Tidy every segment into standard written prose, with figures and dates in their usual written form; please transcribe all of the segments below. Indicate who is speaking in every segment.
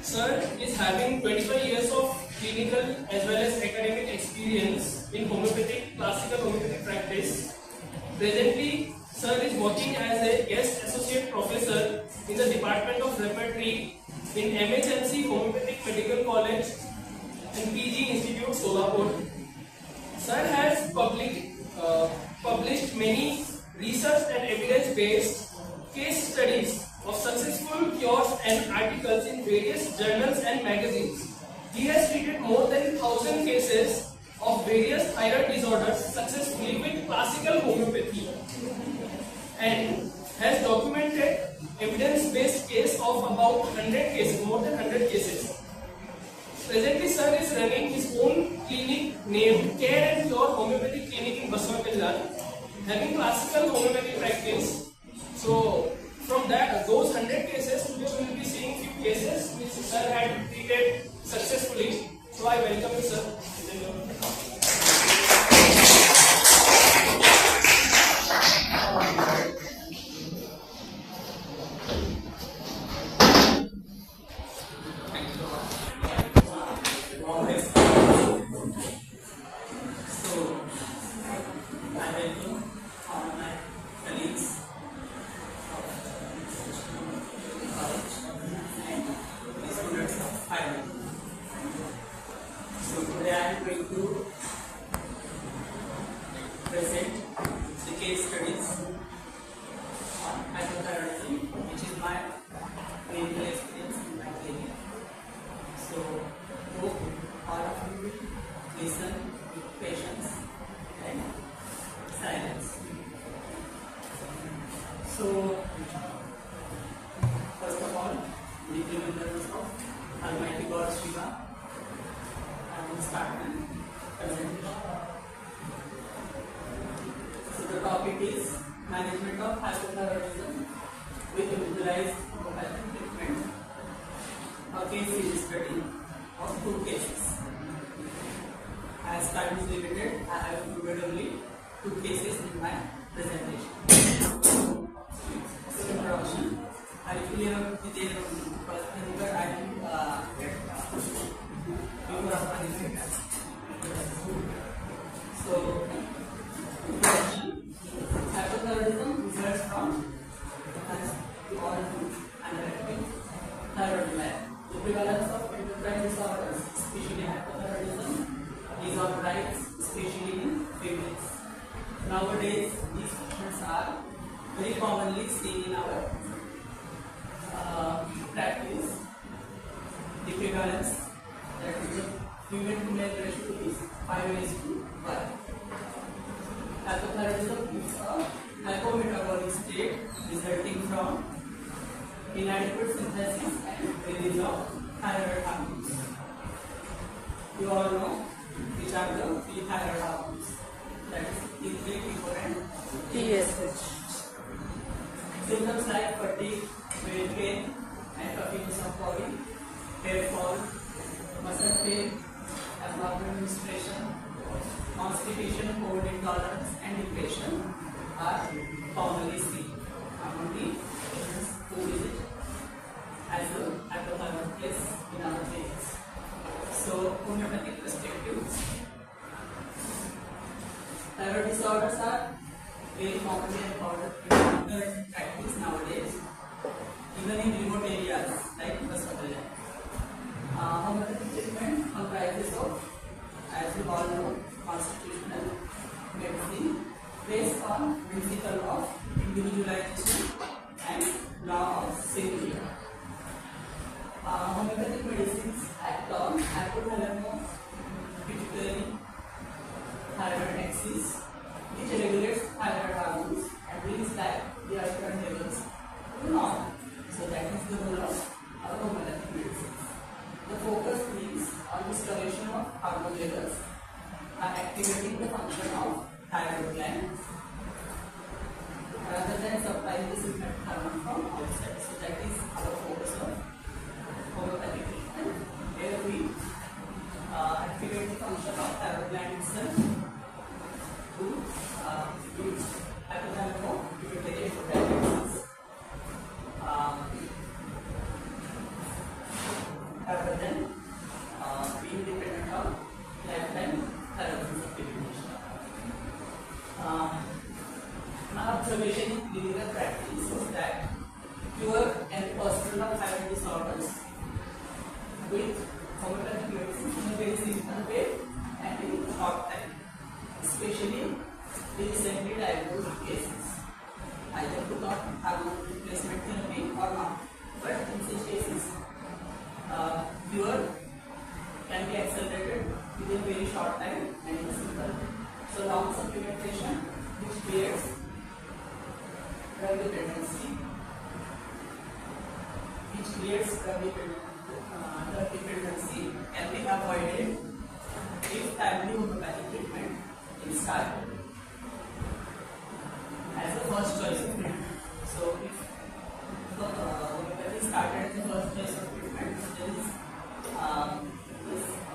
Speaker 1: Sir is having 25 years of clinical as well as academic experience in homeopathic, classical homeopathic practice. Presently, Sir is working as a guest associate professor in the Department of Repertory in MHMC Homeopathic Medical College and PG Institute, Solapur. Sir has published many research and evidence-based case studies of successful cures and articles in various journals and magazines. He has treated more than 1,000 cases of various thyroid disorders successfully with classical homeopathy and has documented evidence-based case of about 100 cases, more than 100 cases. Presently, Sir is running his own clinic named Care and Cure Homeopathic Clinic in Basavakallan, having classical homeopathy practice. So, from those 100 cases, today we will be seeing few cases which Sir had treated successfully. So, I welcome you, Sir.
Speaker 2: Present the case studies on hypothyroidism, which is my clinical experience in my clinic. So, hope all of you will listen with patience and silence. So, first of all, the remembrance of Almighty God Shiva. I will start my presentation. The topic is management of hypothyroidism with individualized homeopathic treatment. A case is study of 2 cases. As time is limited, I have included only 2 cases in my presentation. So, introduction. I will clear up the detail because whenever I will before after so. Hypothyroidism results from underactive thyroid gland. The prevalence of endocrine disorders, especially hypothyroidism, is on rise, especially in females. Nowadays, these patients are very commonly seen in our practice. The prevalence, that is the female to male ratio, is 5:1. Hypothyroidism is a hypometabolic state resulting from inadequate synthesis and release of thyroid hormones. You all know which are the 3 thyroid hormones. That is T3, T4 and TSH. Symptoms like fatigue, weight gain and puffiness of body, hair fall, muscle pain, abnormal menstruation, constipation, cold intolerance and depression are commonly seen among the patients who visit as a hypothyroid case in our clinics. So, homeopathic perspectives. Thyroid disorders are very commonly encountered in practice nowadays, even in remote areas like Basavakallan. Homeopathic treatment comprises of, as you all know, constitutional medicine based on principle of individualization and law of safety. Homeopathic medicines act on hypothalamus pituitary thyroid axis, which regulates thyroid hormones and brings back the estrogen levels to normal. So that is the role of our homeopathic medicines. The focus is on restoration of hormone levels, activating the function of thyroid gland rather than supplying the synthetic hormone from outside. So that is our focus of homeopathic treatment, where we person of having disorders with homeopathic medicine in a very simple way and in short time, especially the recently diagnosed cases. Either do not have replacement therapy or not, but in such cases, cure can be accelerated within very short time and in simple. So long supplementation, which creates drug dependency, can be avoided if timely homeopathic treatment is started as the first choice of treatment. So if homeopathy started as the first choice of treatment, then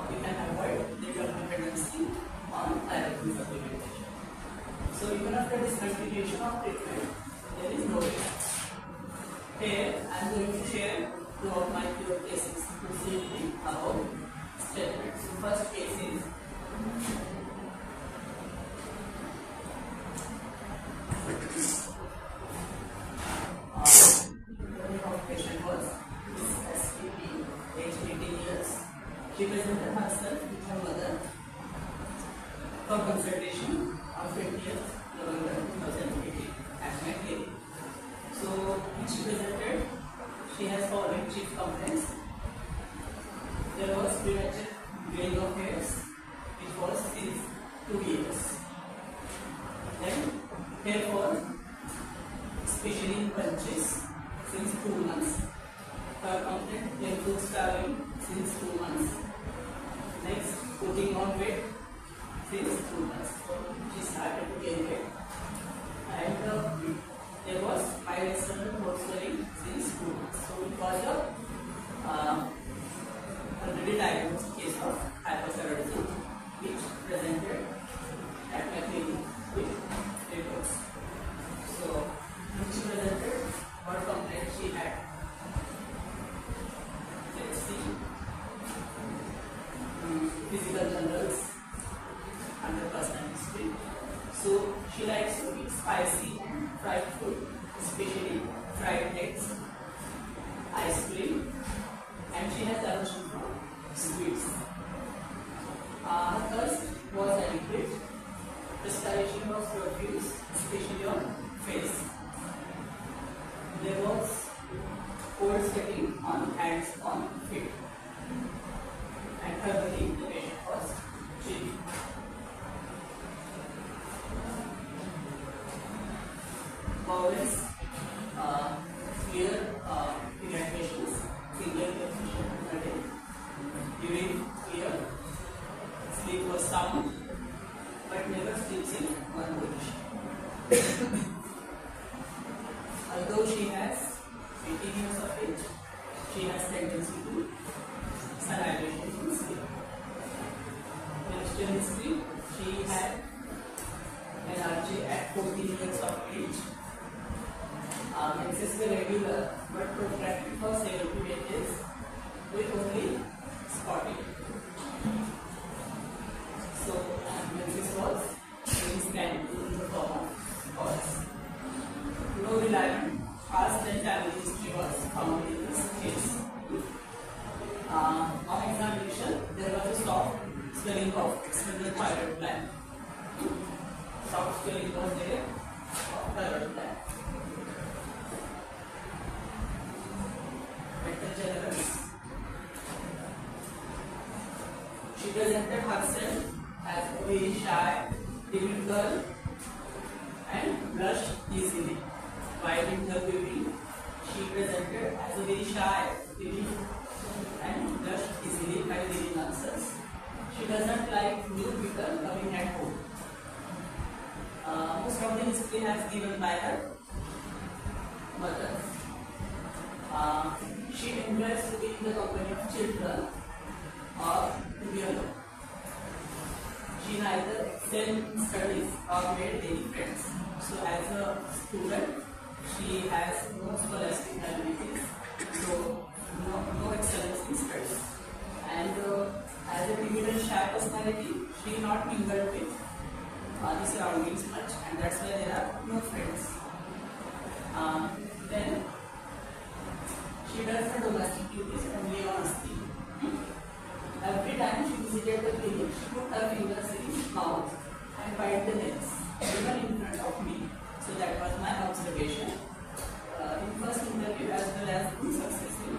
Speaker 2: we can avoid the drug dependency on therapy supplementation. So even after discontinuation of treatment, there is no relapse. Here I am going to share two of my cure cases to see about statements. So first case is patient was SPP, age 18 years. She presented herself with her mother for consultation on 20th November 2018 at my clinic. So, when she presented, she has following chief complaints. There was premature graying of hairs, which was since 2 years. Then, hair fall, especially in bunches, since 2 months. Her complaint, hair food starving, since 2 months. Next, putting on weight, since 2 months. So, she started to gain weight. And there was mild external throat swelling since 2 months. So it was a already diagnosed case of hypothyroidism, which presented at my clinic with reports. So when she presented, what complaint she had? Let's see. Physical journals under personal history. So she likes to eat spicy and fried food, especially fried eggs, ice cream, and she has aversion from sweets. Her thirst was adequate. Perspiration was profuse, especially on face. There was cold sweating on hands, on feet, and verbally the patient was chilly. Bowels, clear evacuations, single evacuation per day. Urine clear, sleep was sound, but never sleeps in one position. Although she has 18 years of age, she has tendency to salivation in sleep. Menstrual history, she had NRJ at 14 years of age. Menses were regular but protracted for several periods with only spotting. So, menses was very scanty in the form of spots. No reliable past and family history was found in this case. On examination, there was a soft swelling of external thyroid gland. Soft swelling was there of thyroid gland. She presented herself as a very shy, timid girl and blushed easily. While interviewing, she presented as a very shy, timid and blushed easily while giving answers. She doesn't like new people coming at home. Most of the history has given by her mother. She enjoys to be in the company of children or to be alone. She neither excelled in studies or made any friends. So as a student, she has no scholastic abilities, so no excellence in studies. And as a timid and shy personality, she not mingled with the surroundings much, and that's why there are no friends. Then She does her domestic duties only on skin. Every time she visited the clinic, she put her fingers in his mouth and bite the nails, even in front of me. So that was my observation in first interview as well as in successive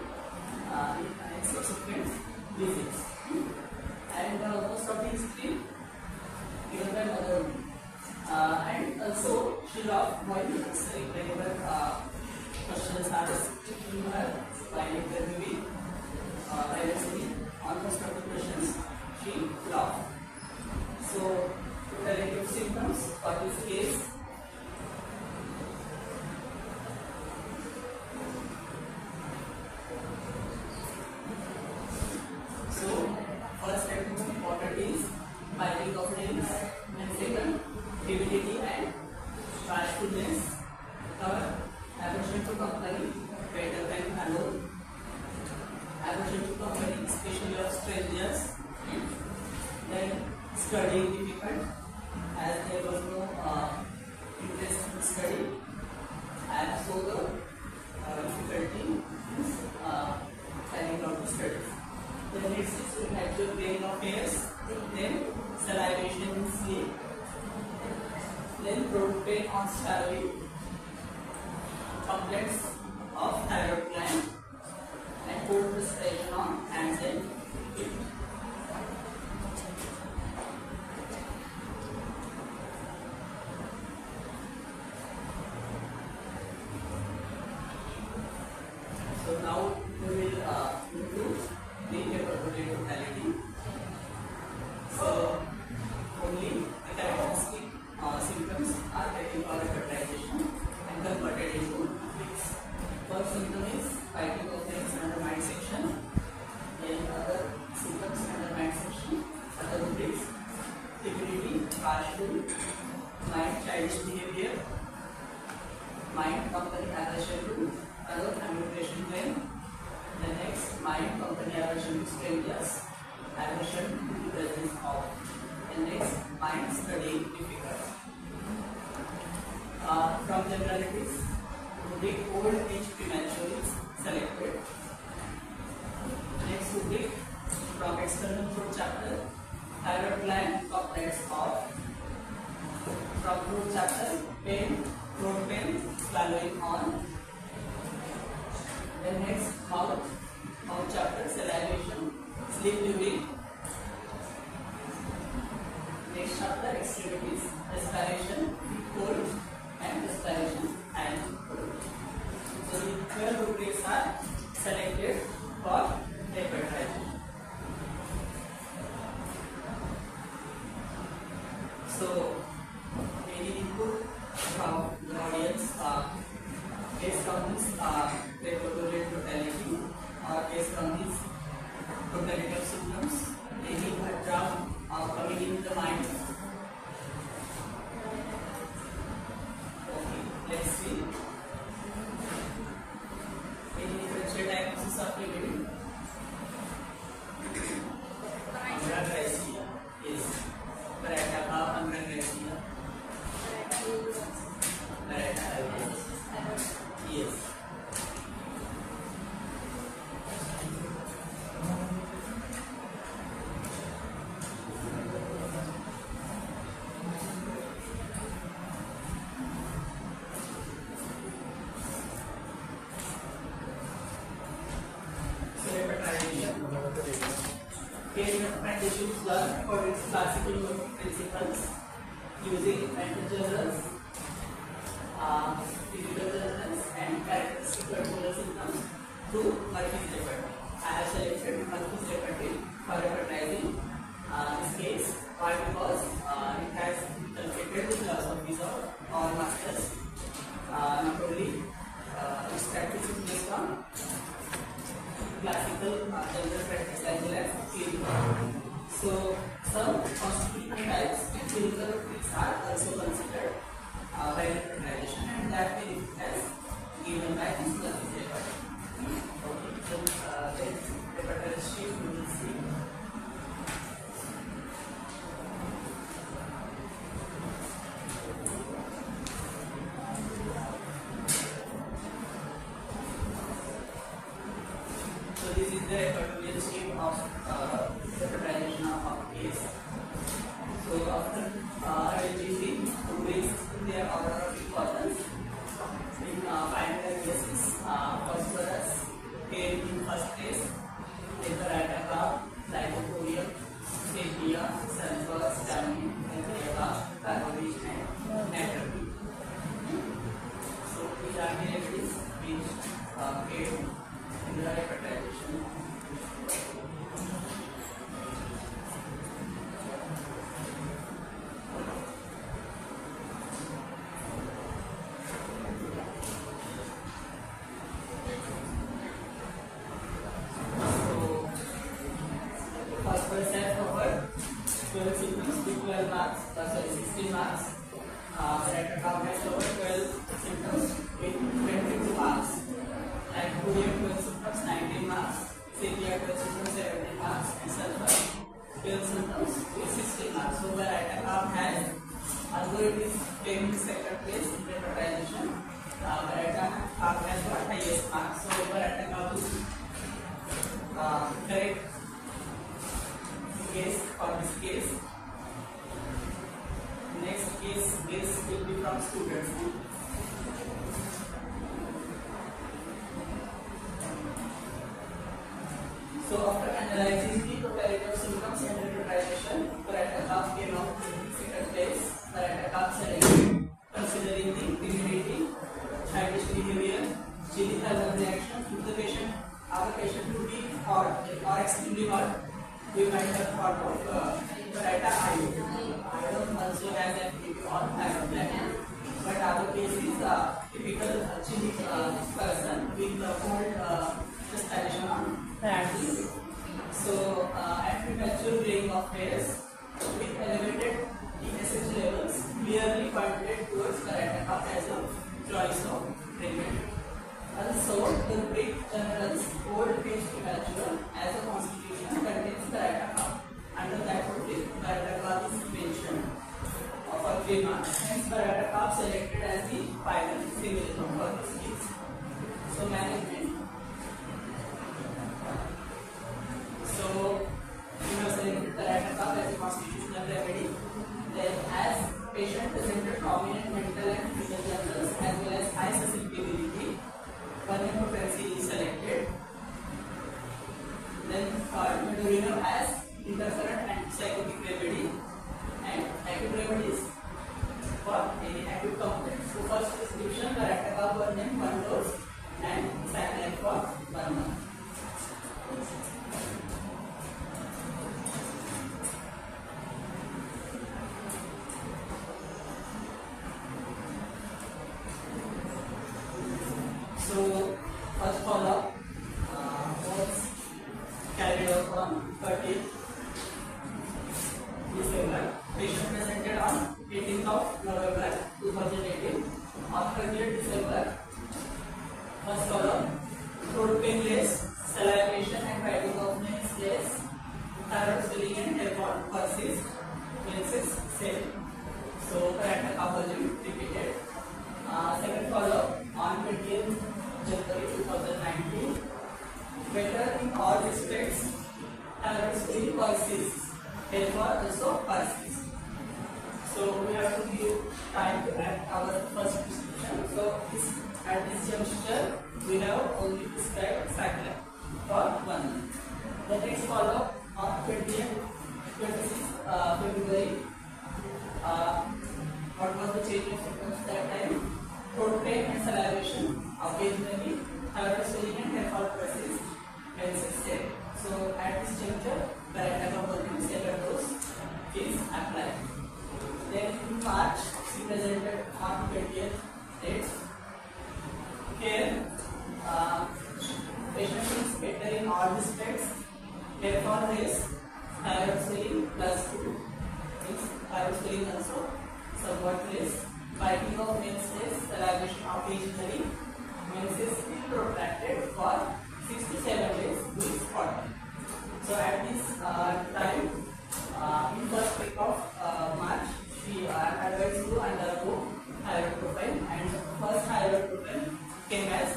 Speaker 2: in subsequent visits. And most of the history given by mother only. And also she loved while answering whenever questions are to her while interviewing directly on most of the questions she loved. So relative symptoms for this case. So first and most important is biting of nails, and second debility and bashfulness. Third, aversion to company better than alone. Aversion to company, especially of strangers. Then studying difficult, as there was no interest in study, and so the difficulty is carrying out the studies. Then next is actual brain of hairs, then salivation in sleep, then throat pain on swallowing, complaints of thyroid gland, and cold respiration on hands and feet. So now we will improve the hypertrophic totality. So only the characteristic symptoms are getting our hepatization and converted into liquids. First symptom is biting of nails under midsection. Then other symptoms under midsection, other rubrics, debility, partial, mind childish behavior, mind company aversion to other communication gland. The next, mind company aversion to strangers, aversion to the presence of. The next, mind studying difficult. From generalities, rubric old age premature is selected. Next rubric, from external throat chapter, thyroid gland complaints of. From throat chapter, pain, throat pain, swallowing on. Then next, mouth chapter, salivation, sleep during. Next chapter, extremities, respiration, cold, and respiration and cold. So the 12 rubrics are selected for hepatization. So any input from the audience based on this hypertrophic totality or based on this totality of symptoms, any draft coming in the mind. Okay, let's see. Any differential diagnosis of liver? Anorexia. Yes. Paratha of anorexia. Paratha. Yes. Recommendation is learned for its classical principles using antigeners, physical geners, and characteristic particular symptoms to Murphy's repertoire. I have selected Murphy's repertoire for hepatizing this case. Why? Because it has conflicted with philosophies of all masters. Not only its practice is based on classical general practice as well as clinical. So some constitutional types clinical rubrics are also considered by recognization, and that will be as given by this Murphy's repertoire. Okay, so let's repertoire sheet we will see. the record state of the fertilization of case. So after identifying the ways in their order of importance, in final cases, phosphorus came in first place, then the Rataka, Lycopodium, Sepia, sulfur, stamine, and carbonate, and natron. So these are the remedies which aid in the fertilization. Phosphorus has covered 12 symptoms with 12 marks, sorry, 16 marks. Rataka has covered 12 symptoms with 22 marks. Lycopodium 12 symptoms, 19 marks. Sepia 12 symptoms, 17 marks. And sulfur 12 symptoms with 16 marks. So the Rataka has, although it is came in second place in the fertilization, Rataka has got highest marks. So the Rataka will correct case for this case. Next case, this will be from students. So after analyzing the totality of symptoms and fertilization, Rataka came out in second place. Rataka selected considering the immunity, childish behavior, chilly allergic reaction. If the patient, our patient would be hot or extremely hot, we might have thought of Rata iodine also has activity on iodine, but our case is typical chilly person with cold respiration on hands. So at premature graying of hairs with elevated TSH levels clearly pointed towards Rataka as a choice of treatment. Also, the Greek general's old page premature as a constitution contains Rataka. Under that topic, Rataka is mentioned for 3 marks. Hence, Rataka selected as the final symbolism for this case. So, management. So, we have selected Rataka as a constitutional remedy. Then, as patient presented prominent mental and physical generals as well as high susceptibility, Vermipropensy is selected. Then third, Medorino as interferent antipsychotic remedy and acute remedies for any acute complaint. So first prescription, Rataka for 1 dose and Cycline for 1 month. So first follow-up was carried out on 30th December. Patient presented on 18th of November 2018. On 30th December, first follow-up, throat painless, salivation and biting of nails less, thyroid swelling and hairfall persist, menses same. So Rataka volume repeated. Second follow-up on 20th January 2019. Better in all respects, thyroid swelling persists, hairfall also persists. So we have to give time to add our first prescription. So at this juncture, we have only prescribed Cycline for 1 month. The next follow-up on 26th February. What was the change of symptoms that time? Throat pain and salivation, occasionally thyroid swelling and hairfall persist, menses same. So at this juncture, Rataka volume second dose is applied. Then in March, she presented on 20th date. Here, patient is better in all respects. Hairfall is thyroid swelling plus 2. Means thyroid swelling also somewhat less. Biting of menses, salivation occasionally. Menses still protracted for 6 to 7 days with 40. So at this time, in first week of March, we are advised to undergo thyroid profile, and first thyroid profile came as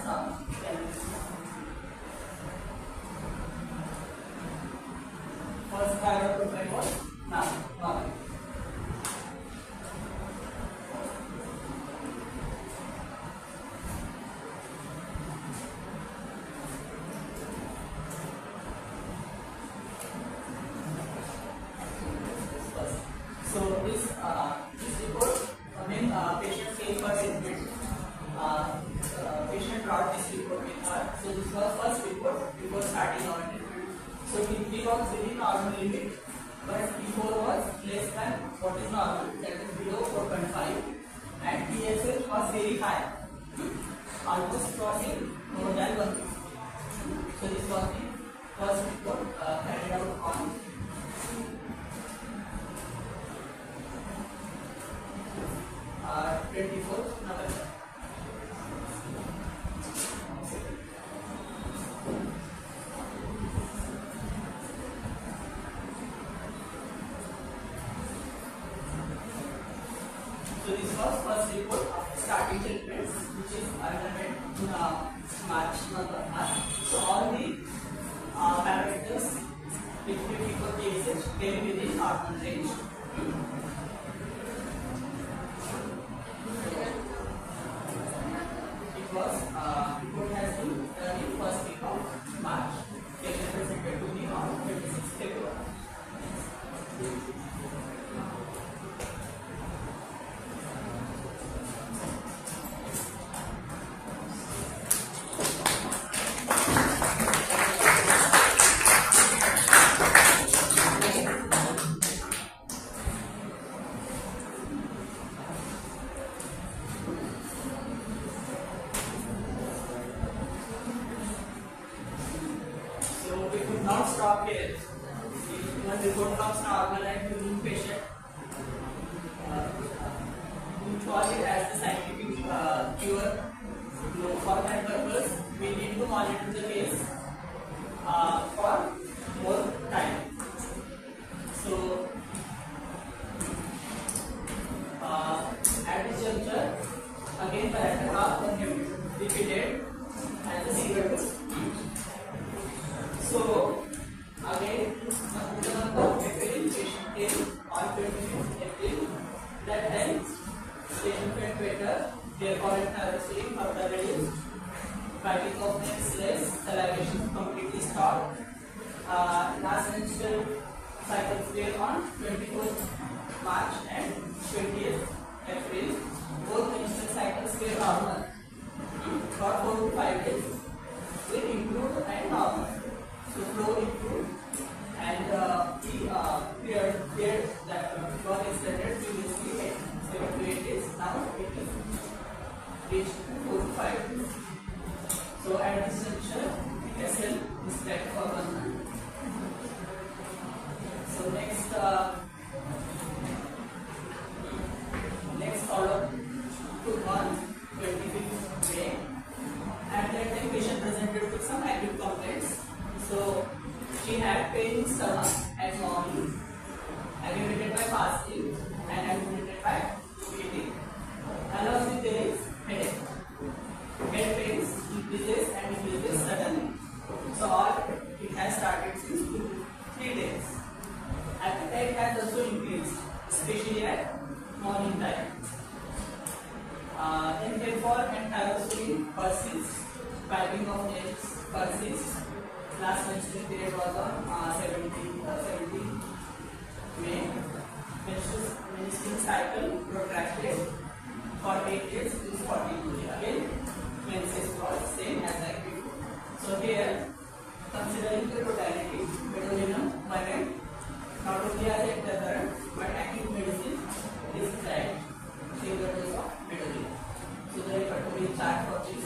Speaker 2: starting our treatment. So TB was within normal limit, but T4 was less than what is normal, that is below 4.5, and TSH was very high, almost crossing more than 1. So this was the first report carried out on 24th November. So this was first report of starting treatments, which is underwent in March month of March. So all the parameters with 54 cases came within normal range. It was report has been done in first week of March. Patient presented to me on 26th February. So we could not stop here. When report comes normal and human patient, we call it as the scientific cure. So for that purpose, we need to monitor the case for more time. So at this juncture, again paragraph can be repeated as a single dose. So again, the month of April, patient came on 25th April. That time, patient felt better, their current narrowing further reduced, biting of necks less, salivation completely stopped. Last menstrual cycles were on 24th March and 20th April. Both menstrual cycles were normal for 4 to 5 days. It improved and normal. So flow improved, and the period that was extended previously 7 to 8 days, now it is reached 4 to 5 days. So at this juncture, SL is back for 1 month. So next follow-up took on 25th May. At that time, patient presented with some acute complaints. So she had pain in stomach at morning, aggravated by fasting and aggravated by eating. Along with there is headache. Head pains increases and decreases suddenly. So all it has started since 2 to 3 days. Appetite has also increased, especially at morning time. Then therefore and thyroxine persists, biting of nails persists. Last menstrual period was on 17 May. Menstrual cycle protracted for 8 days to 14 days. Again, menses was same as like before. So here, considering the totality, medullum migrant not only as a deterrent but acute medicine is prescribed single dose of medullum. So there is a particular chart for this.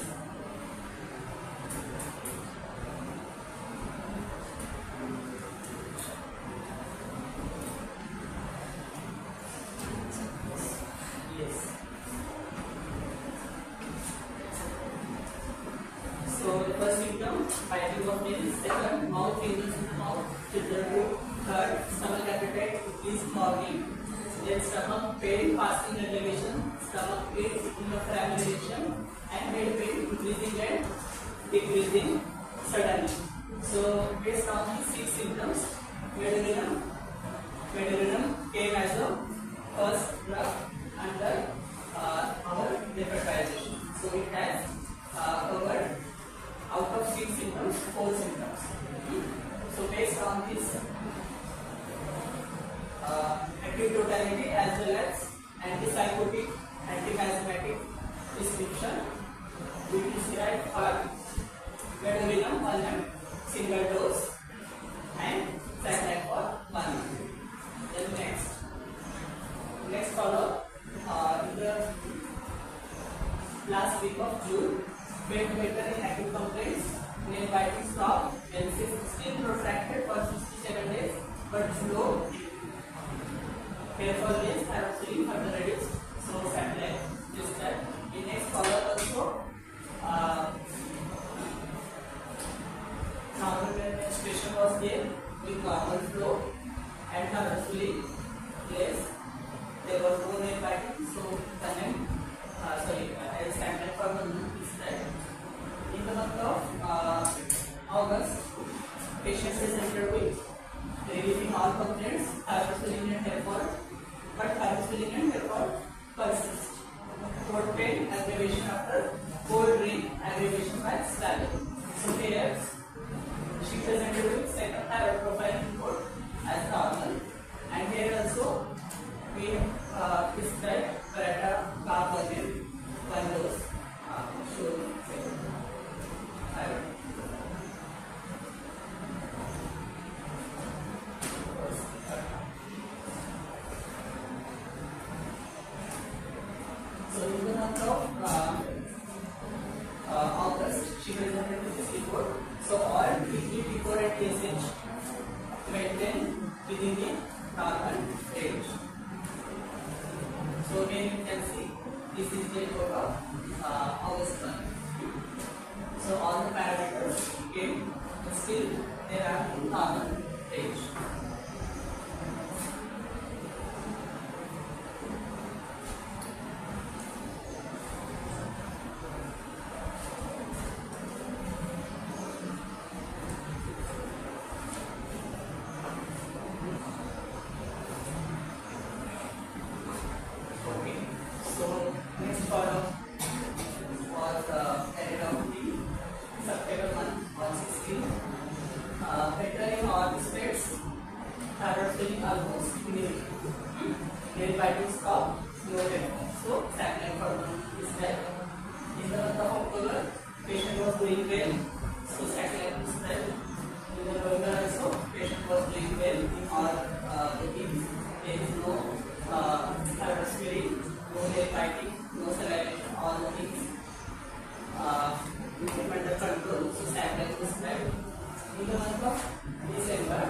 Speaker 2: So the first symptom, biting of nails. Second, mouth changes in the mouth. Children. Third, stomach appetite is morning. Then stomach pain, fasting elevation, stomach pain, inflammation, and head pain increasing and decreasing suddenly. So based on these 6 symptoms, medullum came as the first drug under our democratization. So it has covered out of 6 symptoms, 4 symptoms. So based on this acute totality as well as antipsychotic, antichiasmatic prescription, we prescribe for medullum 1 single dose. was there with normal flow and thyroxine less. There was no nail biting, so the name, as standard for the month is that in the month of August, patients presented with relieving all complaints, thyroxine and hair fall, but thyroxine and hair fall persist. Throat pain, aggravation after cold drink, aggravation by swelling. So here, she presented with second thyroid profile report as normal, and here also we prescribed Parata Carbonate, one dose, showing thyroid. So in the month of August, she presented with this report. So all weekly before and TSH maintained within the normal range. So here you can see this is the report of August month. So all the parameters came, but still they are in normal range. So next follow was carried out in September month 116. Better in all respects, thyroid feeling almost immediately. Nail biting stop, no demo. So saccharine hormone is there. In the month of October, patient was doing well. So saccharine is there. In the November also, patient was doing well in all the things. There is no thyroid feeling, no nail biting, no salivation, all the things under control. So saccharine is there. In the month of December,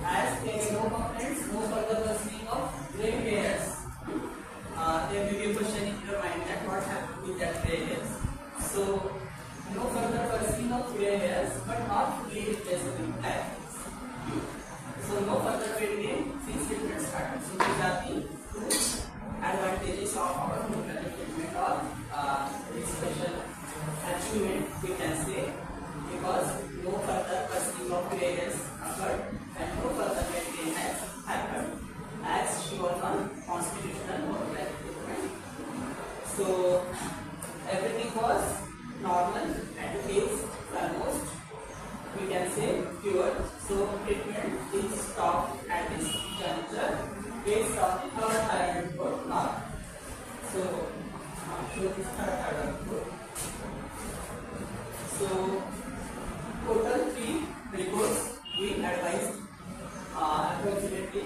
Speaker 2: as there is no complaints, no further worsening of gray hairs, there may be a question in your mind that what happened with that gray hairs. So, no further worsening of gray hairs, but not fully replaced with black hairs. So, no further weight gain since treatment started. So, these are the two advantages of our homeopathic treatment or this special achievement, we can say, because no further worsening of gray hairs occurred and no further weight gain has happened as she was on constitutional homeopathic treatment. So everything was normal and case almost, we can say, cured. So treatment is stopped at this juncture based on our thyroid report now. So show this thyroid report. So total 3 reports we advised approximately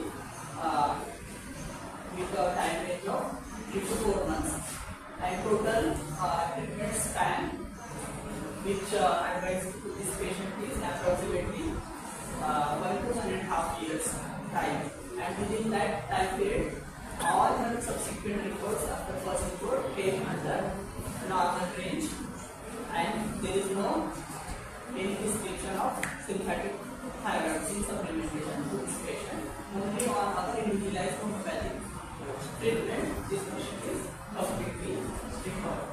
Speaker 2: with a time range of 3 to 4 months, and total treatment span which advised to this patient is approximately 1 to 1.5 years time, and within that time period all her subsequent reports after first report came under normal range, and there is no any description of synthetic thyroxine supplementation to this patient. Only on other individualized homeopathic treatment, this patient is completely recovered.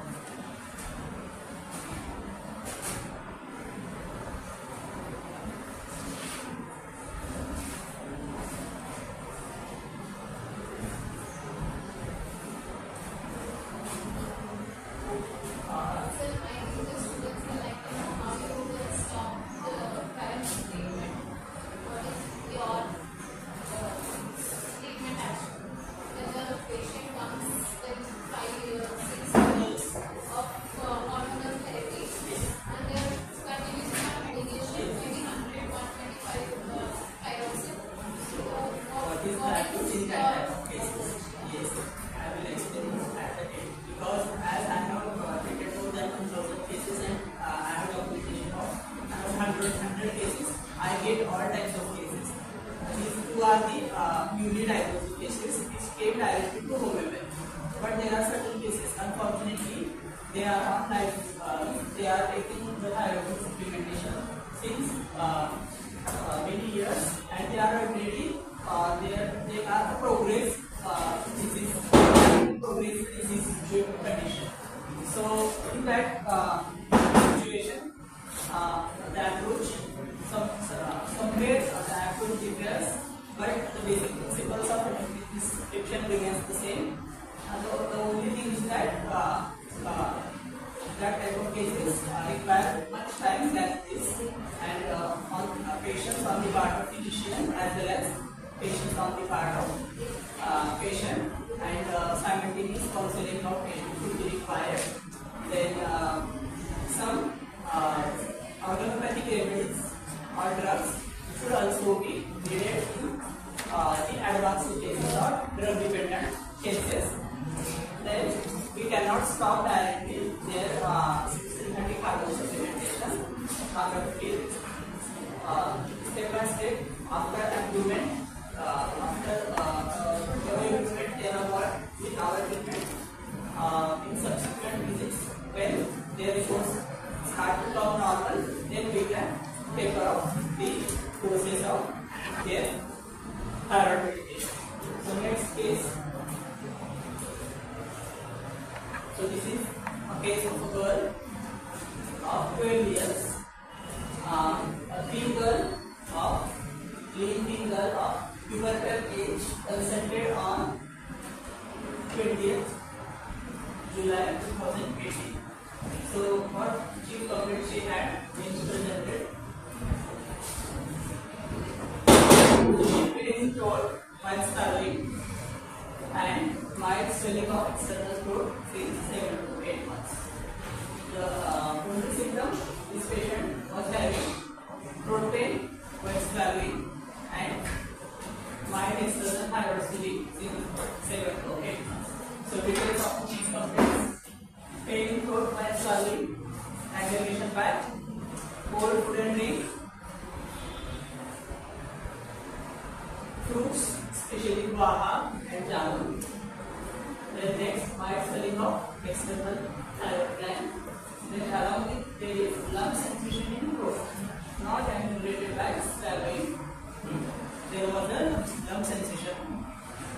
Speaker 2: Newly diagnosed cases which came directly to homeopathy, but there are certain cases, unfortunately, they are on life, they are taking the thyroid supplementation since many years, and they are already they are progress disease condition. So in that situation, the approach somewhere the approach differs, but the basic principles of prescription remains the same. The only thing is that that type of cases require much time than this, and on patients on the part of physician as well as patients on the part of patient, and simultaneous counseling of patient will be required. Then some organopathic remedies or drugs should also be needed in the advanced cases or drug dependent cases. Then we cannot stop directly their synthetic hormone supplementation. Step by step, after improvement, improvement they are what with our treatment. In subsequent visits, when their reports start to come normal, then we can take care of the process of their thyroid medication. So next case. So this is a case of a girl of 12 years, a thin girl of lean girl of pubertal age, consented on 20th July 2018. So what chief complaint she had when she presented? She feeling cold while starving and mild swelling of external throat since 7 to 8 months. The only symptom this patient was having throat pain while starving and mild external thyroid swelling since 7 to 8 months. So details of chief complaints: pain in throat while swallowing, aggravation by cold food and drink, fruits, especially guava and jamun. Then next, mild swelling of external thyroid gland. Then along with there is lump sensation in throat, not accumulated by swallowing. There was a lump sensation,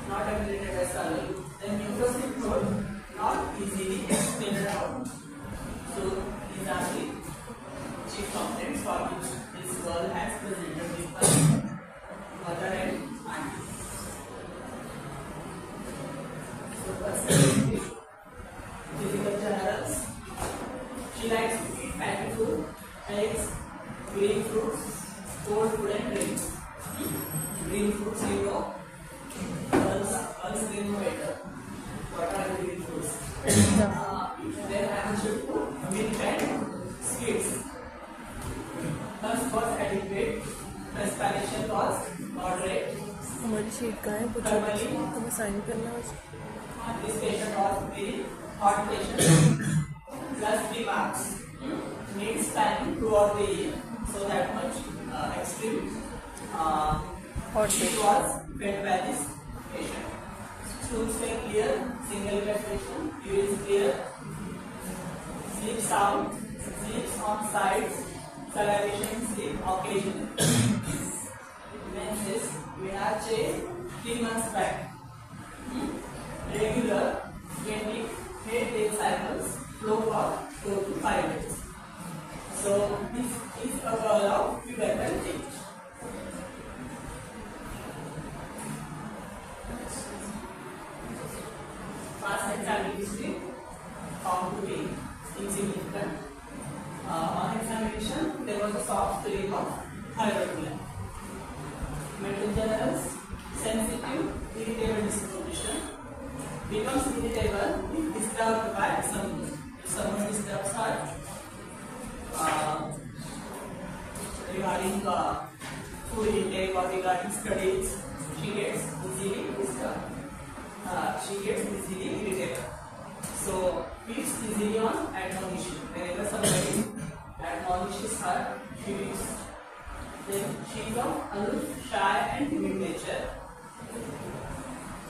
Speaker 2: not accumulated by swallowing. Then mucus in throat, not easily expelled out. So these are the chief complaints for which this girl has presented with her mother and auntie. So personality, physical generals. She likes to eat fatty food, eggs, green fruits, cold food and drinks. Green fruits, you know, girls they know better. What are the green fruits? Then I should put milk and sweets. Thus was adequate. Respiration was moderate.
Speaker 3: हमारी sheet का है कुछ तुम्हें sign करना है
Speaker 2: This patient was very hot patient. Plus 3 marks. Needs time throughout the year. So that much extreme heat was felt by this patient. Stools were clear, single evacuation, urine clear, sleep sound, sleeps on sides, salivation sleep occasionally. Menses, Vinache, 3 months back. Regular, 28-day cycles, flow for 4 to 5 days. So this is a girl of pubertal age. Past examining history found to be insignificant. On examination, there was a soft filling of thyroid gland. Mental generals, sensitive, irritable disposition, becomes irritable if disturbed by someone. If someone disturbs her regarding food intake or regarding studies, she gets easily disturbed. She gets easily irritated. So feeds easily on admonition. Whenever somebody admonishes her, she weeps. Then she is of aloof, shy and timid nature.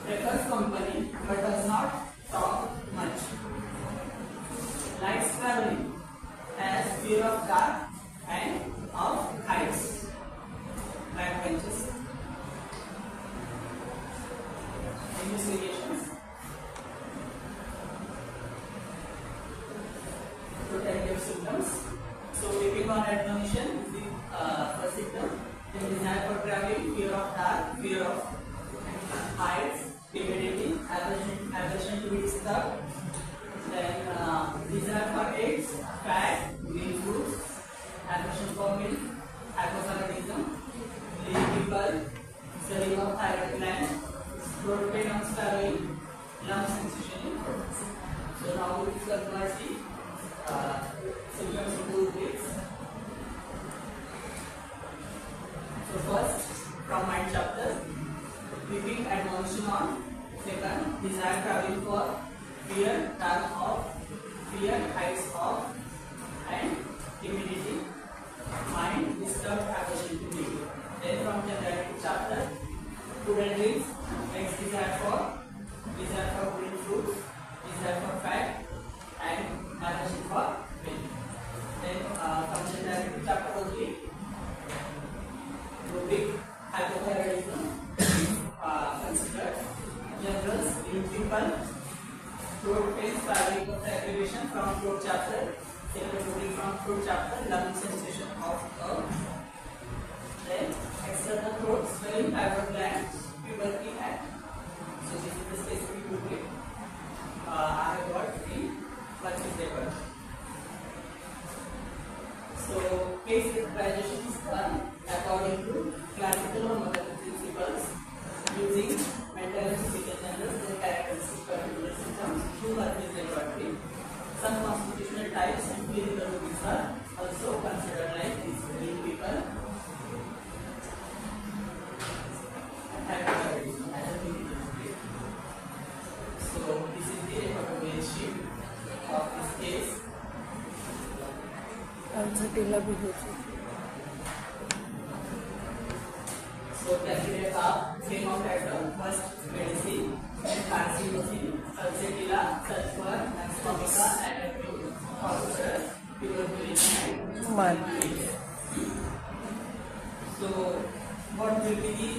Speaker 2: Prefers company but does not talk much. Likes traveling. Has fear of dark and of heights. convert the symptoms into bits. So first, from mind chapter, repeat admonition on. Second, desire traveling for fear, turn off, fear, heights off, and timidity, mind, disturbed aversion to me. Then from the directive chapter, food and drinks, next desire for green fruits, desire for fat, and aversion for milk. Then from the directive chapter only, rubric hypothyroidism considered. Generals, in people, throat pain, starting of aggravation from throat chapter, second from throat chapter, lung sensation of then external throat swelling, thyroid gland, puberty and so this is the specific rubric. I have got the purchase paper. So case representation is done according to classical or modern principles using mental and physical generals, their characteristics, particular symptoms, through purchase laboratory. Some constitutional types and clinical rubrics are also considered like these in people. So this is the recommendation sheet of this case.
Speaker 3: Ulcer भी हो
Speaker 2: So criteria का same of that first medicine, carcinosin, ulcetilla, sulfur, nextomica, and phosphorus, tuberculin,
Speaker 3: Man.
Speaker 2: So what will be the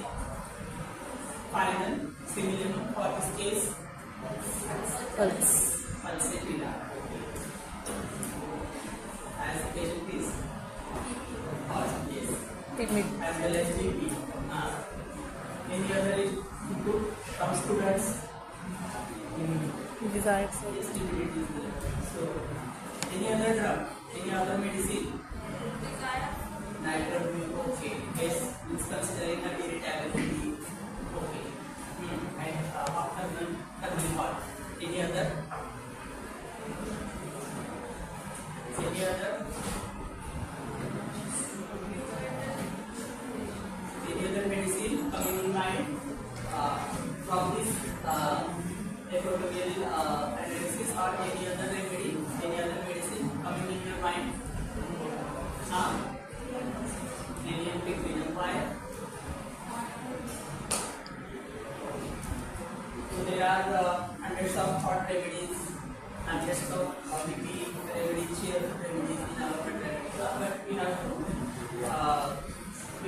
Speaker 2: final similarium for this case? Ulcetilla. As the patient is or yes,
Speaker 3: timid.
Speaker 2: as well as GP. Any other input from students?
Speaker 3: Desire
Speaker 2: Yes, timidity is there. So any other drug, any other medicine? Nitro, okay. Yes, it's considering a irritability. Okay. And after part. Any other? Any other? Any other medicine coming in mind from this epitropical analysis or any other remedy, any other medicine coming in your mind? Any big reason why? So there are hundreds of hot remedies, hundreds of BP remedies, cheer remedies in our country, but we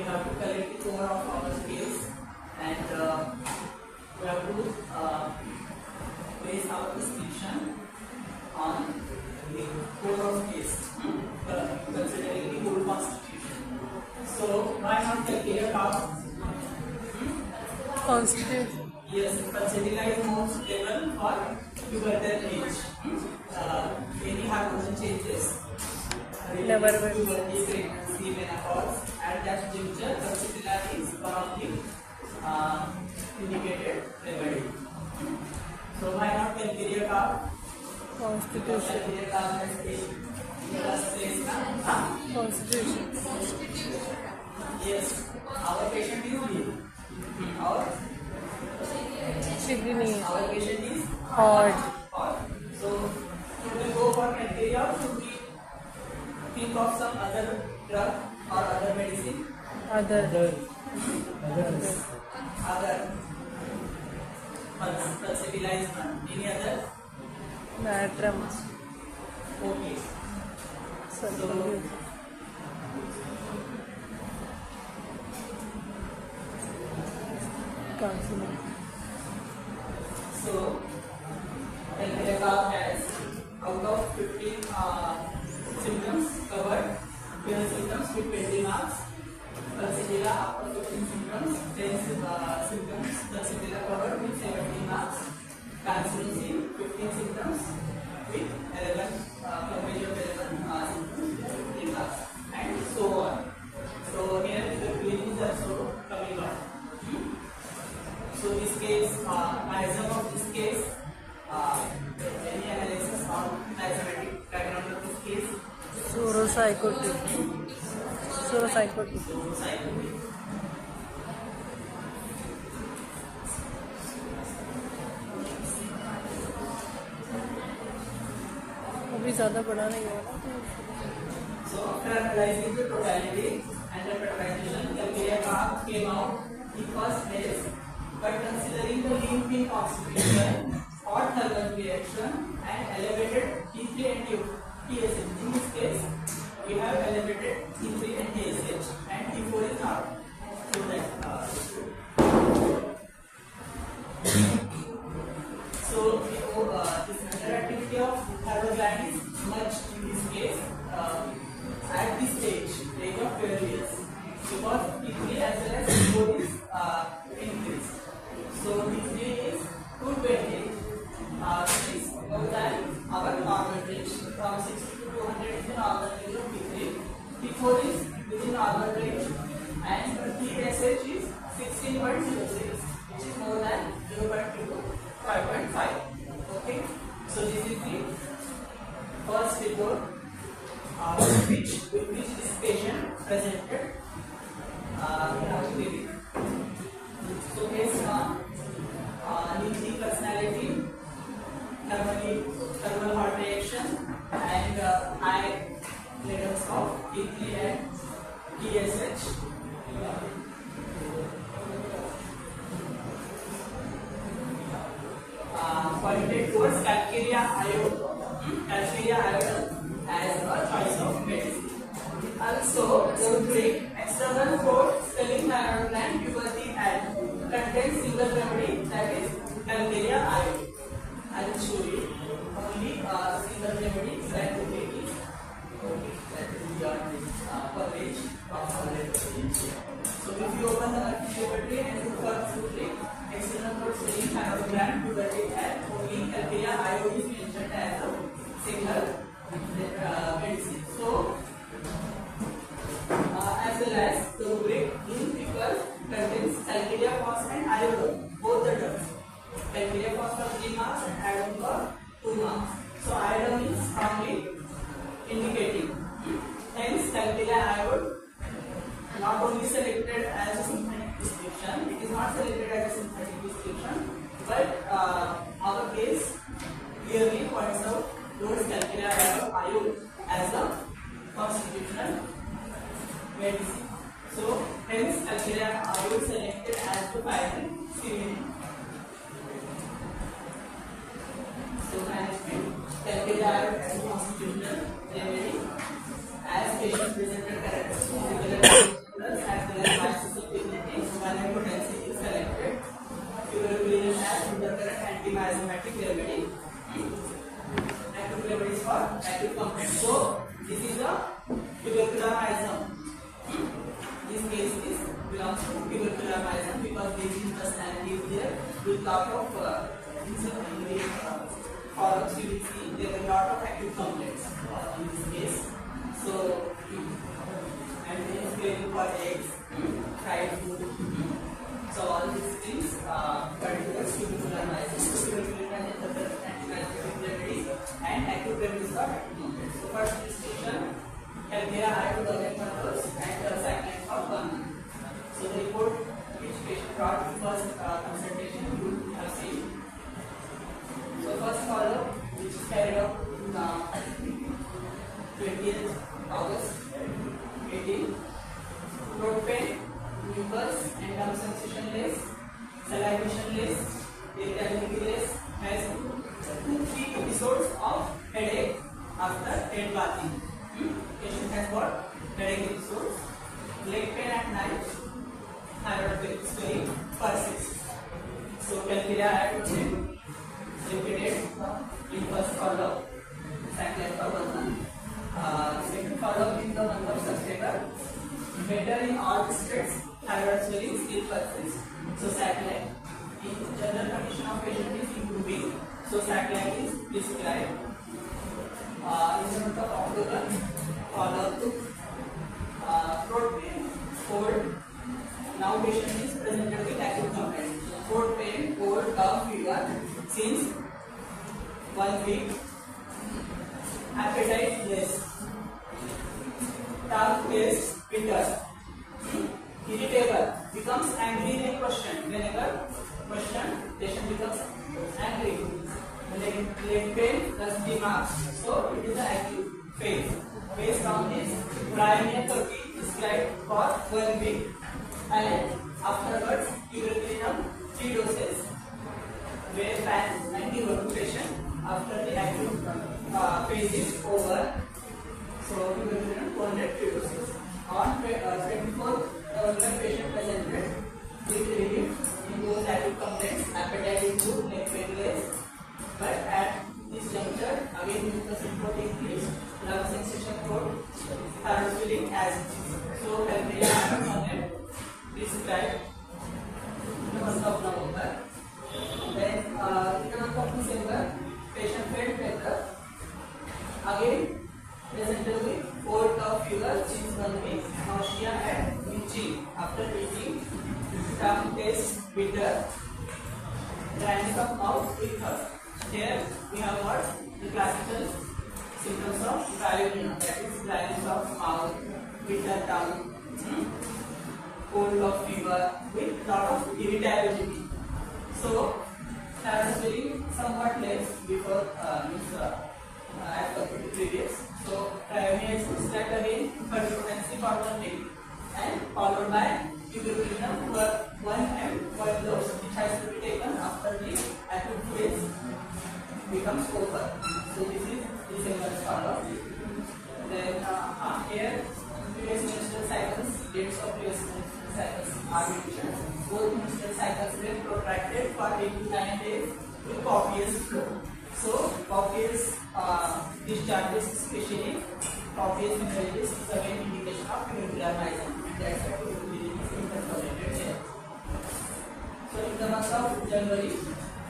Speaker 2: have to collect the core of our skills and we have to base our prescription on the core of case, considering the whole constitution. So why not calculate our
Speaker 3: Constitution.
Speaker 2: yes, considering is more suitable for pubertal age. Any hormonal changes
Speaker 3: Never will.
Speaker 2: puberty, pregnancy, menopause, at that juncture, consideration is one of the indicated remedy. So why not calculate our
Speaker 3: Constitution.
Speaker 2: calculate our first place now?
Speaker 3: Constitution.
Speaker 2: Yes, our patient is weak. Our
Speaker 3: Kidney.
Speaker 2: Our patient is
Speaker 3: Hard.
Speaker 2: hard. So should we go for criteria or should we think of some other drug or other medicine?
Speaker 3: Other.
Speaker 2: Other. Civilized one. Any other?
Speaker 3: Natrum.
Speaker 2: Okay.
Speaker 3: Sulfur. Consonant.
Speaker 2: So Elmereka has out of 15 symptoms covered, 12 symptoms with 20 marks. Pulsatilla after 15 symptoms, 10 symptoms, Pulsatilla covered with 17 marks. Carcinosin 15 symptoms with 11 coverage of 11 symptoms with 15 marks, and so on. So here the clinic is also coming up. So this case, my result of this case, any analysis on
Speaker 3: psychotic सोरोसाइकोटिक अभी ज़्यादा बड़ा नहीं हुआ ना
Speaker 2: So after analyzing the totality and the factorization, Calcarea came out the first place, but considering the lean pin constitution, hot thermal reaction, and elevated T3 and TSH. In this case, we have elevated T3 and TSH, and T4 is not. So that. This interactivity of thermal gland is much in this case. At this stage of 12 years, because T3 as well as T4 is increased. So T3 is 220, which is more than our normal range. From 60 to 200 is the normal range of T3. T4 is within normal range, and TSH is 16.06, which is more than 0.2 to 5.5. Okay, so this is the first report. Which this patient presented in our clinic. So based on the personality, thermal heart reaction, and high levels of T3 and TSH. Pointed towards Calcarea iodine as a choice of medicine. Also, the drink external for spelling thyroid gland puberty and contains single remedy, that is Calcarea iodine. I will show you only single remedy that will be beyond this coverage of already. So if you open the puberty and look for the drink external for spelling thyroid gland puberty and only Calcarea iodine is mentioned as a single medicine. So, as well as the rubric in people contains Calcarea phos and iodine, both the drugs. Calcarea phos for 3 marks and iodine for 2 marks. So, iodine is strongly indicating. Hence, Calcarea iodine not only selected as a synthetic description, it is not selected as a synthetic description, but our case clearly points out towards Calcarea iodine as a constitutional medicine. So, hence Calcarea iodine selected as the primary screening. So, management Calcarea iodine as a constitutional remedy, as patient presented characteristics as well as high susceptibility, one potency is selected. Tuberculin as undercurrent anti-miasmatic remedy. Acute remedies for acute complaint. So, this is a tubercular miasm. This case belongs to tubercular miasm because disease personality is there with lot of follow-ups. You will see there are a lot of acute complaints in this case. So, and then screening for eggs, fried food. So, all these things particular tubercular miasm. Tubercular anti-miasmatic remedies and acute remedies for acute complaints. So, first distinction, Calcarea iodine controls and cycline for 1 month. So, the report which patient brought first consultation you have seen. So, first follow-up which is carried out on 20th August 18. Throat pain, mucus and tongue sensation less, salivation less, irritability less, has 2-3 episodes of headache after head bathing. Patient has got headache episodes, leg pain at night, thyroid swelling persists. So, Calcarea iodine repeated in first follow-up, cycle for 1 month. Second follow-up in the month of September. Better in all districts, thyroid swelling still persists. So, cycline in general condition of patient is improving. So, cycline is prescribed. In the month of October, follow-up to throat pain, cold. Now, patient is presented with acute complaints. Throat pain, cold, cough, fever since 1 week. Appetite less. tongue tastes bitter. Irritable, becomes angry in question. Whenever question, patient becomes angry. Leg pain plus dimash. So it is the acute phase. Phase count is primary 30 prescribed for 1 week, and afterwards you will give them 3 doses. Wear pants and give to patient after the acute phase is over. So you will give them 200 doses. On 24th, the patient presented with relief in those acute complaints, appetite is good, neck pain less. But at this juncture, again mucus input increased, lung sensation throat, third feeling as so healthy prescribed in the month of November. Then in the month of December, patient felt better. Again presented with 4 of fever since 1 week, nausea and itching. After eating, tongue tastes bitter, dryness of mouth with thirst. Here we have got the classical symptoms of pneumonia, that is dryness of mouth, bitter tongue, cold of fever with lot of irritability. So thyroid feeling somewhat less before as compared to previous. So pneumonia is prescribed again for frequency for 1 week and followed by ibuprofen for 1 and 1 dose, which has to be taken after the acute phase becomes over. So this is December follow. Then here previous menstrual cycles, dates of previous menstrual cycles are mentioned. Both menstrual cycles were protracted for 8 to 9 days with copious flow. So copious discharges, especially copious hemorrhages, is a main indication of tubercular myasthenia, and that's why tuberculosis is intercalated here. So in the month of January,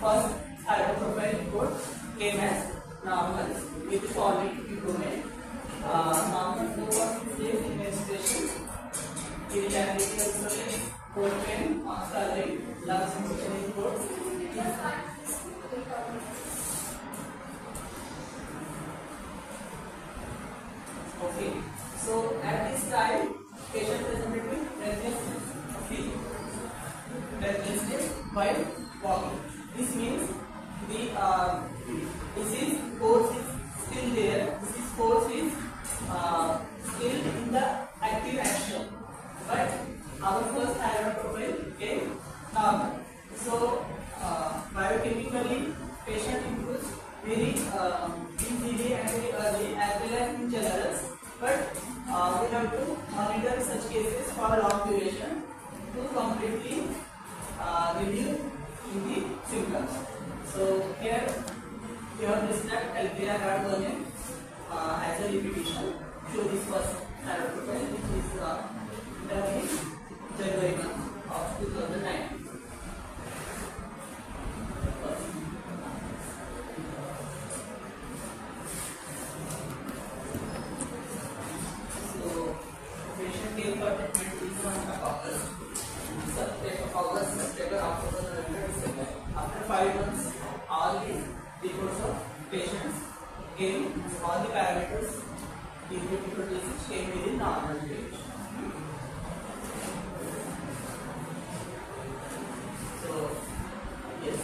Speaker 2: first thyroid profile report came as normal with the following improvement. Normal flow of days in menstruation, irritability also less, cold pain, swelling, lung sensation is good. Okay, so at this time, patient presented with breathlessness while walking. This means the disease force is still there. Disease force is still in the active action, but our first thyroid profile came normal. So biochemically, patient improves very easily and very early as well as in general. But we have to monitor such cases for a long duration to completely relieve in the symptoms. So here we have described Alpera card version as a repetition. So this was thyroid profile, which is done in January month of 2009. After 5 months, all the reports of patients came, all the parameters, the disease came within normal range. So, yes,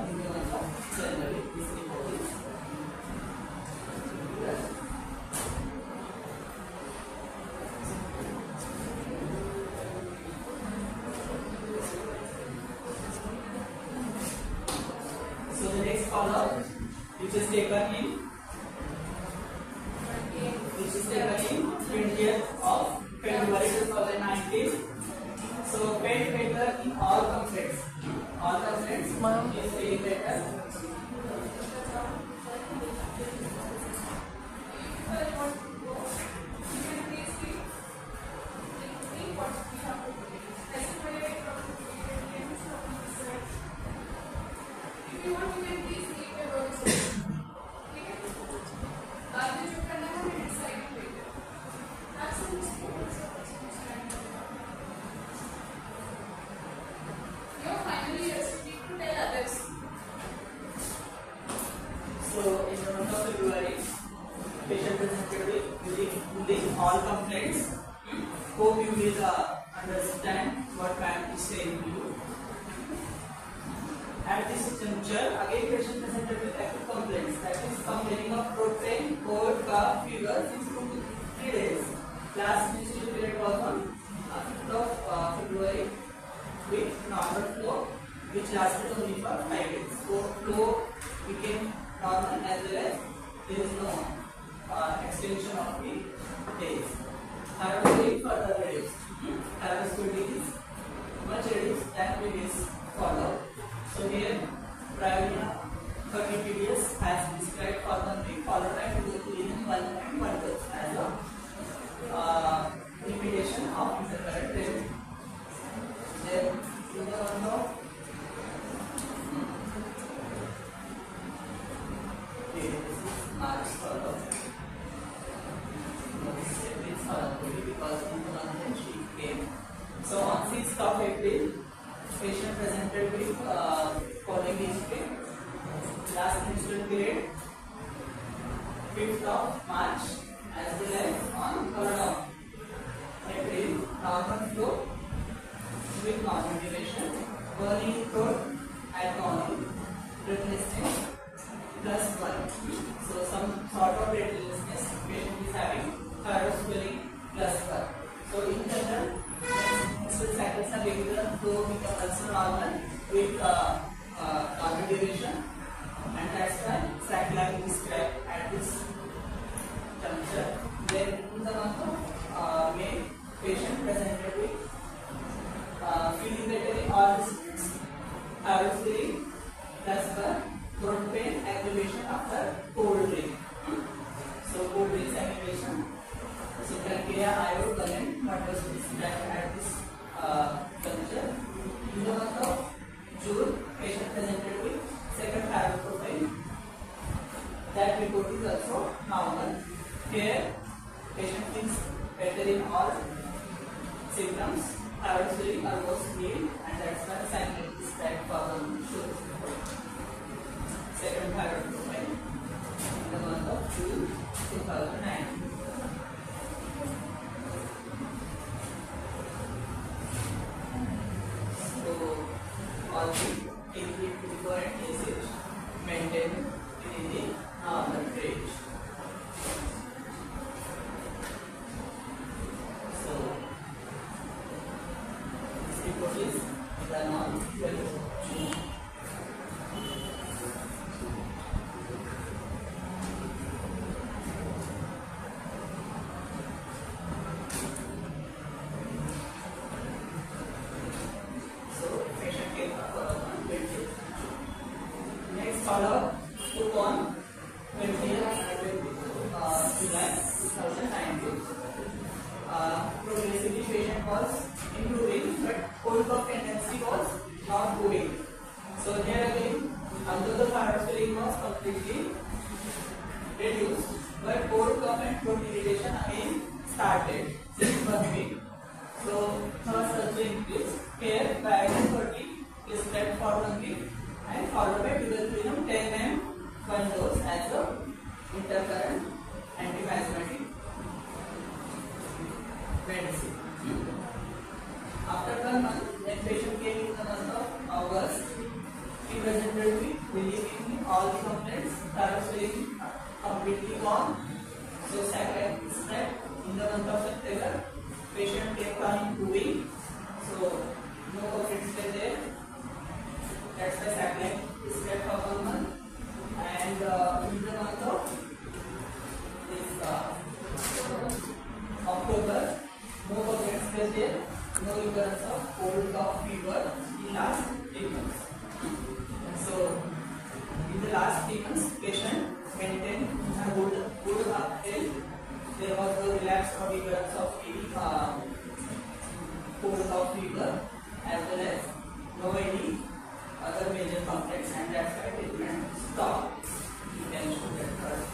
Speaker 2: in the month of January, this report is follow, which is taken in 20th of February 2019. So pain better in all complaints. All complaints is feeling better. understand what I am saying to you. At this juncture, again patient presented with acute complaints, that is complaining of throat pain, cold, cough, fever since 2 to 3 days. Last menstrual period was on 5th of February with normal flow, which lasted only for 5 days. So flow became normal as well as there is no extension of the days. Thyroid is further reduced. Thyroid squid is much reduced than previous follow. So here, Pravina 30 PDS has described for the week followed by 1 dose as a limitation of intercurrent rate. Then, in the month of March follow. Because in the month she came. So on 6th of April, patient presented with following history. Last menstrual period, 5th of March, as well as on 3rd of April, normal flow with normal duration, burning throat at morning, breathlessness +1. So some sort of breathlessness patient is having, thyroid swelling +1. So in general, menstrual cycles are regular, flow become also normal with normal duration, and that's why cycle is described at this juncture. Then in the month of May, patient presented with feeling better in all districts, thyroid swelling +1, throat pain, aggravation after cold drink. So cold drinks aggravation. So criteria I would comment what was described at this juncture. In the month of June, patient presented with second thyroid profile. That report is also normal. Here, patient feels better in all symptoms. Thyroid swelling almost healed, and that's why cycle is described for the shows. Second thyroid profile in the month of June 2009. All the equivalent cases maintained in the normal range. So this report is done on 12th June. Follow took on 20th July 2019. Progressively patient was improving, but cold cough tendency was not going. So here again, although the thyroid swelling was completely reduced, but cold cough and throat irritation again started since 1 week. So thirst also increased. Here, Biotin 30 is left for 1 week, and followed by duloxetine 10 mg 1 dose as a intercurrent antispasmodic medicine. After 1 month, when patient came in the month of August, he presented with relief in all the complaints, thyroid swelling completely gone. So cycle is described. In the month of September, patient kept on improving. So no complaints were there. That's why cycle is kept for 1 month. And in the month of this October, no complaints were there. No occurrence of cold, cough, fever in last 3 months. So in the last 3 months, patient maintained good health. There was no relapse or recurrence of any cold, cough, fever, as well as no any other major complaints, and that's why treatment stopped. You can show that first.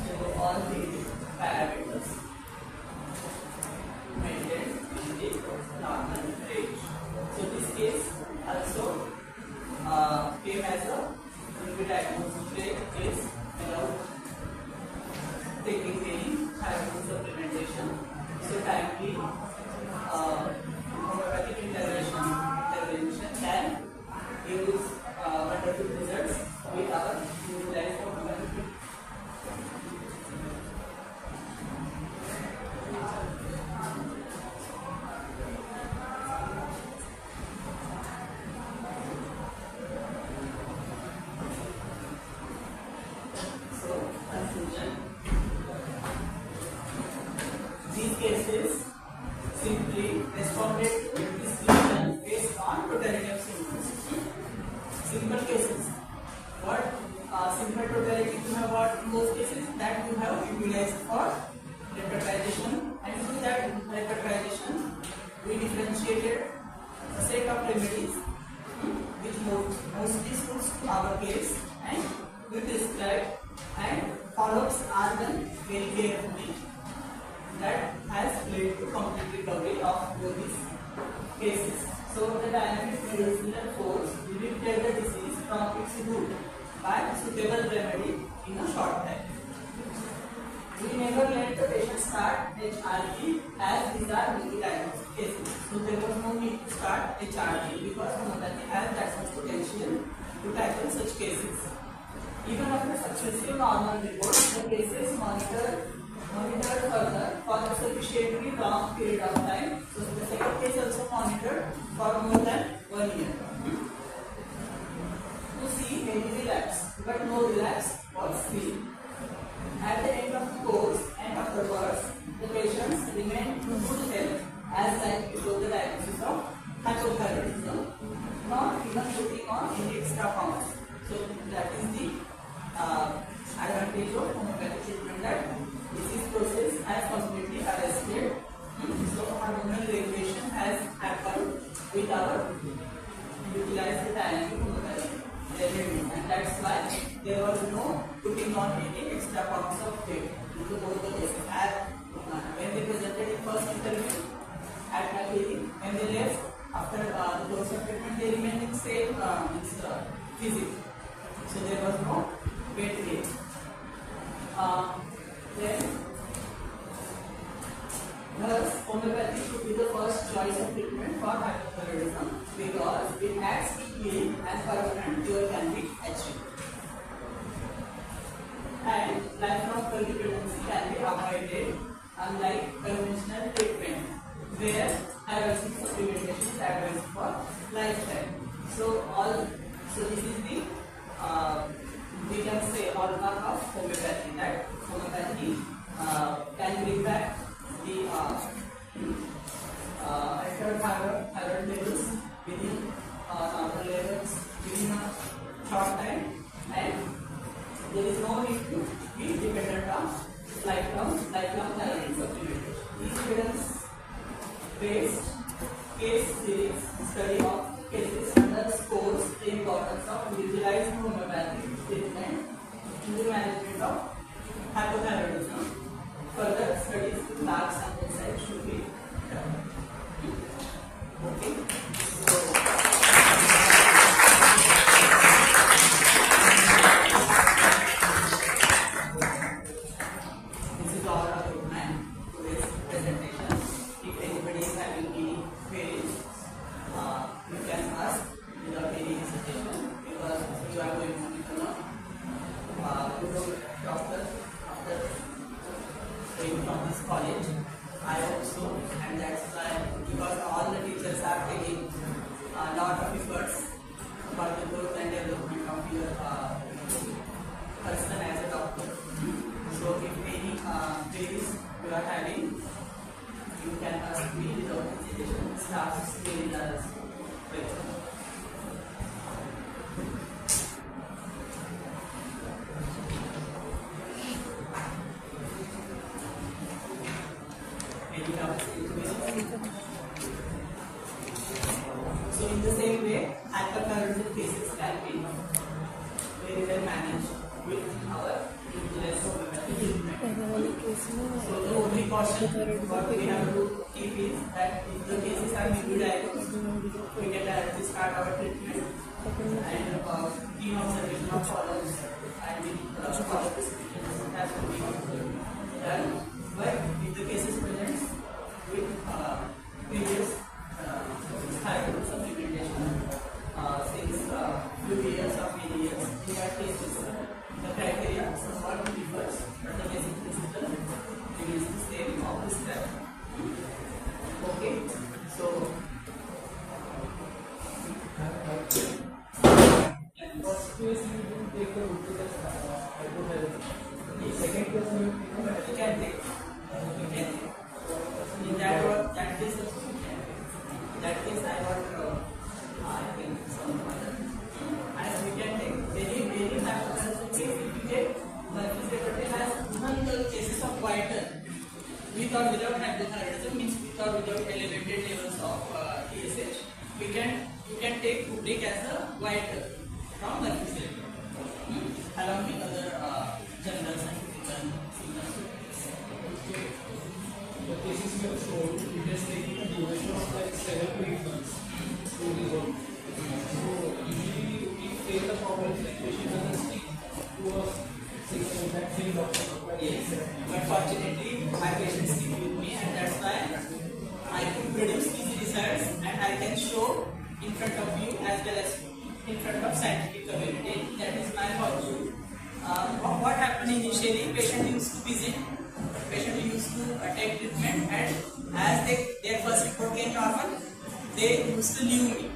Speaker 2: So all the parameters maintained in the normal range. So this case also came as a diagnosis. cases simply responded to this question based on totality of symptoms. Simple cases. What simple totality you have got in those cases that you have utilized for repertorization, and through that repertorization we differentiated a set of remedies which mostly suits to our case, and we describe and follow-ups are done very carefully. That has led to complete recovery of both these cases. So the dynamic medicinal force will repair the disease from its root by suitable remedy in a short time. We never let the patient start HRT as these are multi-diagnosed cases. So there was no need to start HRT because homeopathy has that much potential to tackle such cases. Even after successive normal reports, the cases monitored further for a sufficiently long period of time. So the second case also monitored for more than 1 year to see any relapse, but no relapse was seen. At the end of the course and afterwards, the patients remained in good health as like before the diagnosis of hypothyroidism, not even putting on any extra pounds. So that is the advantage of homeopathic treatment, that disease process has completely arrested. So hormonal regulation has happened with our utilized dynamic homeopathic remedy, and that's why there was no putting on any extra pounds of weight into both the cases. When they presented in first interview at my clinic, when they left after the course of treatment, they remained in same physique. So there was no weight gain. Then thus, homeopathy should be the first choice of treatment for hypothyroidism because it acts quickly and permanent cure can be achieved. And lifelong dependency can be avoided, unlike conventional treatment where ayurvedic supplementation is advised for lifetime. So this is the we can say hallmark of homeopathy, that homeopathy can bring back the altered thyroid levels within normal levels within a short time, and there is no need to be dependent on lifelong thyroid supplementation. These evidence-based case series study of cases underscores the importance of utilizing homeopathic treatment in the management of hypothyroidism. Further studies with large sample size should be done. Okay. This is all about my today's presentation. If anybody is having any queries, you can ask without any hesitation, because you are going to become a good doctor after going from this college. I hope so, and that's why, because all the teachers are taking a lot of efforts for the growth and development of your person as a doctor. So if any queries you are having, you can ask me without hesitation. Staff is very nice. Any doubts? So in the same way, hyperthyroidism cases can be very well managed with our utilized homeopathic treatment.
Speaker 3: पहले वाले case में
Speaker 2: So the only caution what we have to keep is that if the cases are newly diagnosed, we can directly start our treatment and keen observation of follow-ups and the follow-up prescriptions has to be done. But if the case is present with previous thyroid supplementation since few years or many years, in that cases the criteria somewhat differs, but the basic principle remains the same of this step. Okay, so
Speaker 1: First case you didn't take the root test hypothyroidism. The second case you
Speaker 2: we can take. without elevated levels of TSH, you can take Kubrick as a white from the physical, along with other general scientific symptoms.
Speaker 1: The cases you have shown, it has taken a duration of like 7 to 8 months to resolve. So usually we face the problems like patient doesn't stick to a exact same doctor.
Speaker 2: Yes, but fortunately my patients stick with me, and that's why I could produce these results and I can show in front of you as well as in front of scientific community. That is my fortune. What happened initially, patient used to visit, patient used to take treatment, and as their first report came normal, they used to leave me.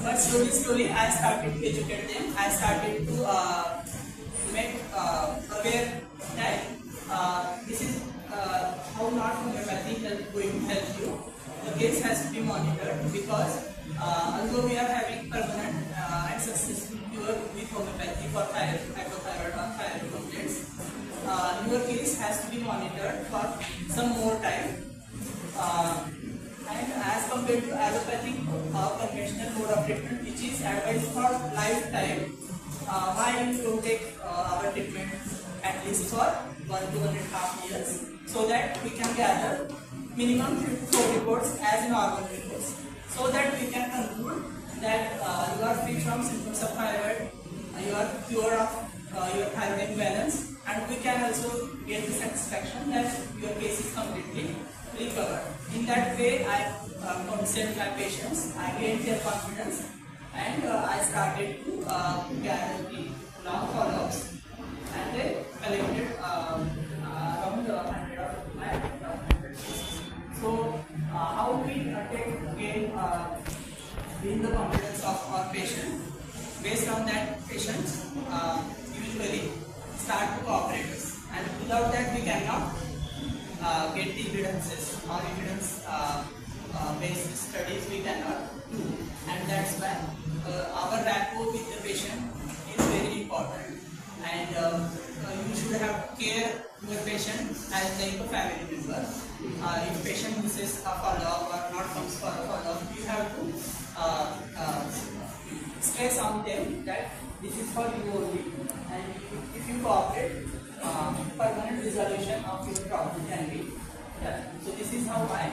Speaker 2: But slowly I started to educate them. I started to make aware that this is how not homeopathy is going to help you. The case has to be monitored because although we are having permanent and successful cure with homeopathy for thyroid, hypothyroid or thyroid complaints, your case has to be monitored for some more time. And as compared to allopathic conventional mode of treatment, which is advised for lifetime, why you don't take our treatment at least for 1 to 1.5 years, so that we can gather minimum 3 to 4 reports as normal reports, so that we can conclude that you are free from symptoms of thyroid, you are cured of your thyroid imbalance, and we can also get the satisfaction that your case is completely recovered. In that way, I consult my patients, I gained their confidence, and I started to gather the long follow-ups, and they collected around 100 of my cases. So, how we gain the confidence of our patient? Based on that, patients usually start to cooperate us, and without that we cannot get the evidences or evidence based studies we cannot do, and that's why our rapport with the patient is very important, and you should have care your patient as like a family member. If patient misses a follow-up or not comes for a follow-up, you have to stress on them that this is for you only, and if you cooperate, permanent resolution of your problem can be done. So this is how I